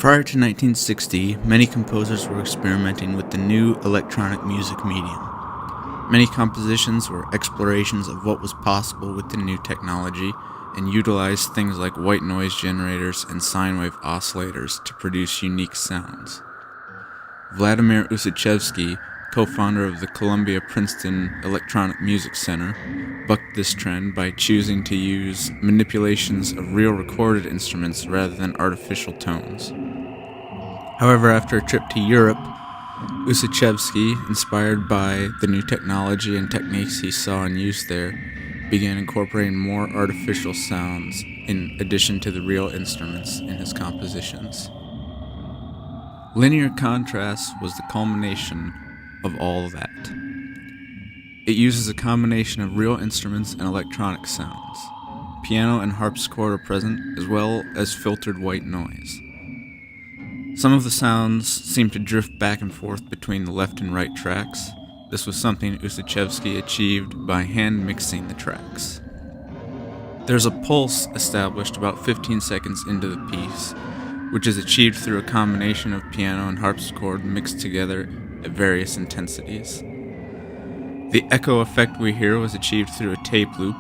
Prior to 1960, many composers were experimenting with the new electronic music medium. Many compositions were explorations of what was possible with the new technology and utilized things like white noise generators and sine wave oscillators to produce unique sounds. Vladimir Ussachevsky, co-founder of the Columbia-Princeton Electronic Music Center, bucked this trend by choosing to use manipulations of real recorded instruments rather than artificial tones. However, after a trip to Europe, Ussachevsky, inspired by the new technology and techniques he saw in use there, began incorporating more artificial sounds in addition to the real instruments in his compositions. Linear contrast was the culmination of all that. It uses a combination of real instruments and electronic sounds. Piano and harpsichord are present, as well as filtered white noise. Some of the sounds seem to drift back and forth between the left and right tracks. This was something Ussachevsky achieved by hand mixing the tracks. There's a pulse established about 15 seconds into the piece, which is achieved through a combination of piano and harpsichord mixed together at various intensities. The echo effect we hear was achieved through a tape loop,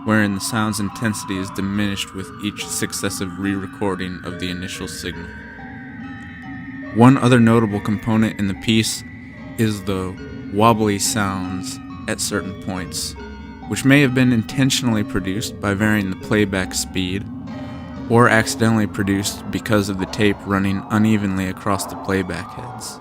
wherein the sound's intensity is diminished with each successive re-recording of the initial signal. One other notable component in the piece is the wobbly sounds at certain points, which may have been intentionally produced by varying the playback speed, or accidentally produced because of the tape running unevenly across the playback heads.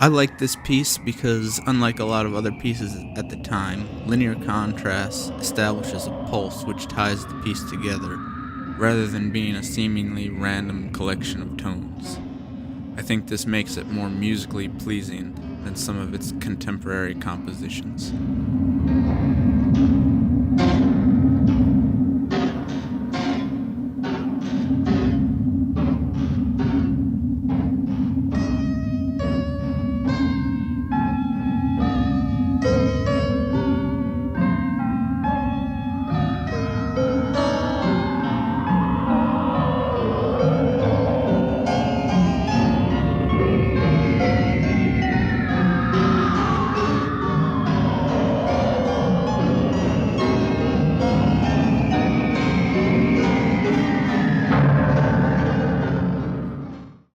I like this piece because, unlike a lot of other pieces at the time, linear contrast establishes a pulse which ties the piece together, rather than being a seemingly random collection of tones. I think this makes it more musically pleasing than some of its contemporary compositions.